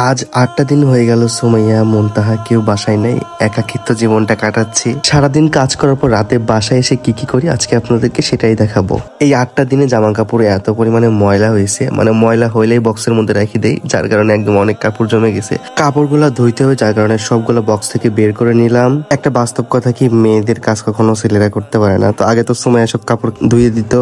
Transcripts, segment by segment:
আজ ৮টা দিন হয়ে গেল সুমাইয়া মুনতাহা কেউ বাসায় নেই, একাকিত্ব জীবনটা কাটাচ্ছি। সারাদিন কাজ করার পর রাতে বাসায় এসে কি করি আজকে আপনাদেরকে সেটাই দেখাবো। এই ৮টা দিনে জামা কাপড়ে এত পরিমাণে ময়লা হয়েছে, মানে ময়লা হইলেই বক্সের মধ্যে রেখে দেই, যার কারণে একদম অনেক কাপড় জমে গেছে। কাপড়গুলা ধুইতে হবে, যার কারণে সবগুলো বক্স থেকে বের করে নিলাম। একটা বাস্তব কথা কি, মেয়েদের কাজ কখনো ছেলেরা করতে পারে না। তো আগে তো সুমাইয়া সব কাপড় ধুয়ে দিত,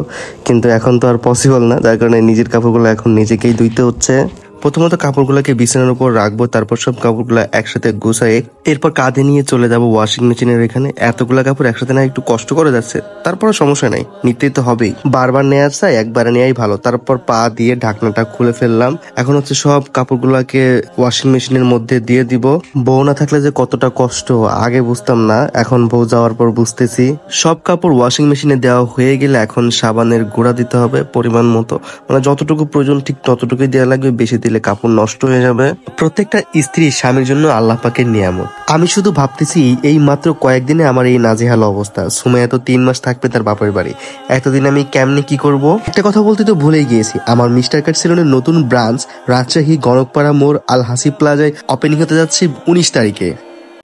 কিন্তু এখন তো আর পসিবল না, যার কারণে নিজের কাপড়গুলো এখন নিজেকেই ধুইতে হচ্ছে। প্রথমত কাপড়গুলোকে বিছানার উপর রাখবো, তারপর সব কাপড়গুলো একসাথে গুছাই, এরপর কাঁধে নিয়ে চলে যাব ওয়াশিং মেশিনের এখানে। এতগুলা কাপড় একসাথে না একটু কষ্ট করে যাচ্ছে, তারপর সমস্যা নাই, নিতেই তো হবেই। বারবার নেওয়ার চাই, একবারে নেওয়াই ভালো। তারপর পা দিয়ে ঢাকনাটা খুলে ফেললাম। এখন হচ্ছে সব কাপড়গুলোকে ওয়াশিং মেশিনের মধ্যে দিয়ে দিব। বউ না থাকলে যে কতটা কষ্ট আগে বুঝতাম না, এখন বউ যাওয়ার পর বুঝতেছি। সব কাপড় ওয়াশিং মেশিনে দেওয়া হয়ে গেলে এখন সাবানের গুঁড়া দিতে হবে পরিমাণ মতো, মানে যতটুকু প্রয়োজন ঠিক ততটুকুই দেওয়া লাগবে, বেশি দিলে কাপড় নষ্ট হয়ে যাবে। প্রত্যেকটা স্ত্রী স্বামীর জন্য আল্লাহ পাকের নিয়ামত। আমি শুধু ভাবতেছি এই মাত্র কয়েকদিনে আমার এই নাজেহাল অবস্থা। সুমাইয়া তো 3 মাস থাকবে তার বাপের বাড়ি, এতদিন আমি কেমনে কি করব। একটা কথা বলতে তো ভুলেই গিয়েছি, আমার মিস্টার কাট সেলুনের নতুন ব্রাঞ্চ রাজশাহী গণকপাড়া মোড় আল হাসি প্লাজায় ওপেনিং হতে যাচ্ছে 19 তারিখে।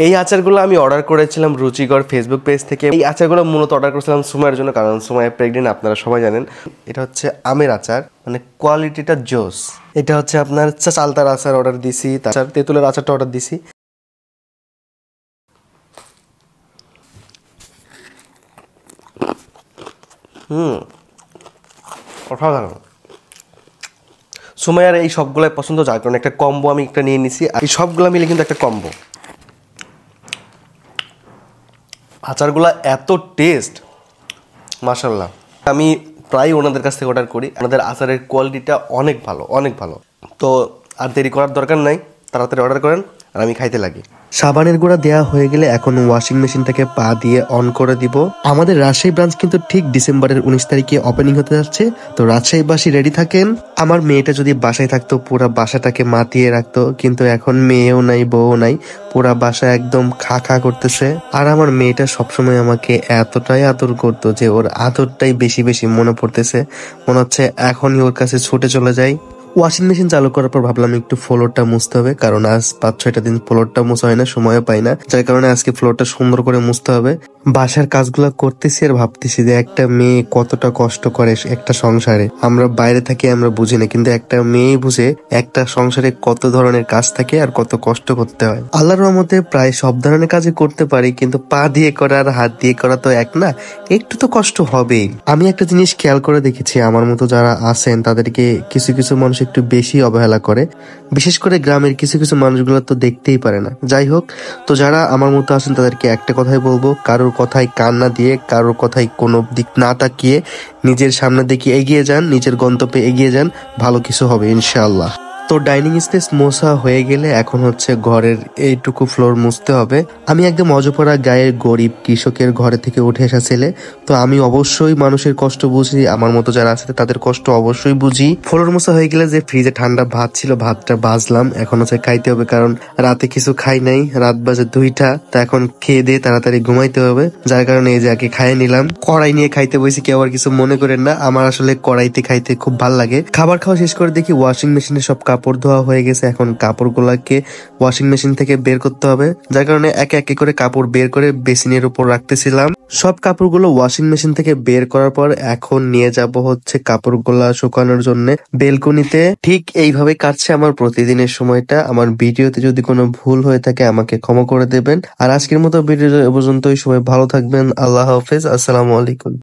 এই আচারগুলো আমি অর্ডার করেছিলাম রুচিকর ফেসবুক পেজ থেকে। এই আচারগুলো মূলত অর্ডার করেছিলাম সুমাইয়ের জন্য, কারণ সুমাইয়া প্রেগনেন্ট, আপনারা সবাই জানেন। এটা হচ্ছে আমের আচার, মানে কোয়ালিটিটা জোস। এটা হচ্ছে আপনার চালতার আচার অর্ডার দিছি, তাছাড়া তেঁতুলের আচারটা অর্ডার দিছি। অসাধারণ। সুমাইয়ার এই সবগুলাই পছন্দ, যার কারণে একটা কম্বো আমি একটা নিয়ে নিছি। এই সবগুলো মিলে কিন্তু একটা কম্বো। আচারগুলা এত টেস্ট, মাশাল্লাহ। আমি প্রায় ওনাদের কাছ থেকে অর্ডার করি, ওনাদের আচারের কোয়ালিটিটা অনেক ভালো, অনেক ভালো। তো আর দেরি করার দরকার নাই, তাড়াতাড়ি অর্ডার করেন আর আমি খাইতে লাগি। সাবানের গুঁড়া দেওয়া হয়ে গেলে এখন ওয়াশিং মেশিন থেকে পা দিয়ে অন করে দিব। আমাদের রাজশাহী ব্রাঞ্চ কিন্তু ঠিক ডিসেম্বরের 19 তারিখে ওপেনিং হতে যাচ্ছে, তো রাজশাহীবাসী রেডি থাকেন। আমার মেয়েটা যদি বাসায় থাকতো পুরো বাসাটাকে মাতিয়ে রাখতো, কিন্তু এখন মেয়েও নাই বউও নাই, পুরা বাসা একদম খা খা করতেছে। আর আমার মেয়েটা সবসময় আমাকে এতটাই আদর করতো যে ওর আদরটাই বেশি বেশি মনে পড়তেছে, মনে হচ্ছে এখনই ওর কাছে ছুটে চলে যাই। ওয়াশিং মেশিন চালু করার পর ভাবলাম একটু ফ্লোরটা মুছতে হবে, কারণ আজ 5-6টা দিন ফ্লোরটা মুছা হয় না, সময়ও পাই না, যার কারণে আজকে ফ্লোরটা সুন্দর করে মুছতে হবে। বাসার কাজগুলো করতেছি আর ভাবতেছি যে একটা মেয়ে কতটা কষ্ট করে একটা সংসারে। আমরা বাইরে থাকি, আমরা বুঝি না, কিন্তু একটা মেয়ে বুঝে একটা সংসারে কত ধরনের কাজ থাকে আর কত কষ্ট করতে হয়। আল্লাহর রহমতে প্রায় সব ধরনের কাজই করতে পারি, কিন্তু পা দিয়ে করা আর হাত দিয়ে করা তো এক না, একটু তো কষ্ট হবেই। আমি একটা জিনিস খেয়াল করে দেখেছি, আমার মতো যারা আছেন তাদেরকে কিছু কিছু মানুষ একটু বেশি অবহেলা করে, বিশেষ করে গ্রামের কিছু কিছু মানুষগুলো তো দেখতেই পারে না। যাই হোক, তো যারা আমার মতো আছেন তাদেরকে একটা কথাই বলবো, কারোর কথায় কান না দিয়ে, কারোর কথায় কোনো দিক না তাকিয়ে নিজের সামনের দিকে এগিয়ে যান, নিজের গন্তব্যে এগিয়ে যান, ভালো কিছু হবে ইনশাআল্লাহ। তো ডাইনিং স্পেস মোছা হয়ে গেলে এখন হচ্ছে ঘরের এইটুকু ফ্লোর মুছতে হবে। আমি একদম অজপড়া গায়ের গরিব কৃষকের ঘরে থেকে উঠে আসা ছেলে, তো আমি অবশ্যই মানুষের কষ্ট বুঝি, আমার মতো যারা আছে তাদের কষ্ট অবশ্যই বুঝি। ফ্লোর মোছা হয়ে গেলে যে ফ্রিজে ঠান্ডা ভাত ছিল, ভাতটা বাজলাম, এখন হচ্ছে খাইতে হবে, কারণ রাতে কিছু খাই নাই, রাত বাজে 2টা, তা এখন খেয়ে দিয়ে তাড়াতাড়ি ঘুমাইতে হবে, যার কারণে এই যে আগে খাইয়ে নিলাম। কড়াই নিয়ে খাইতে বসি, কেউ আর কিছু মনে করেন না, আমার আসলে কড়াইতে খাইতে খুব ভাল লাগে। খাবার খাওয়া শেষ করে দেখি ওয়াশিং মেশিনে সব কাপড় ধোয়া হয়ে গেছে, এখন কাপড়গুলোকে ওয়াশিং মেশিন থেকে বের করতে হবে, যার কারণে একে একে করে কাপড় বের করে বেসিনের উপর রাখতেছিলাম। সব কাপড়গুলো ওয়াশিং মেশিন থেকে বের করার পর এখন নিয়ে যাব হচ্ছে কাপড়গুলা শুকানোর জন্য বেলকনিতে। ঠিক এইভাবে কাটছে আমার প্রতিদিনের সময়টা। আমার ভিডিওতে যদি কোনো ভুল হয়ে থাকে আমাকে ক্ষমা করে দেবেন। আর আজকের মতো ভিডিও এ পর্যন্তই। সবাই ভালো থাকবেন, আল্লাহ হাফেজ, আসসালামু আলাইকুম।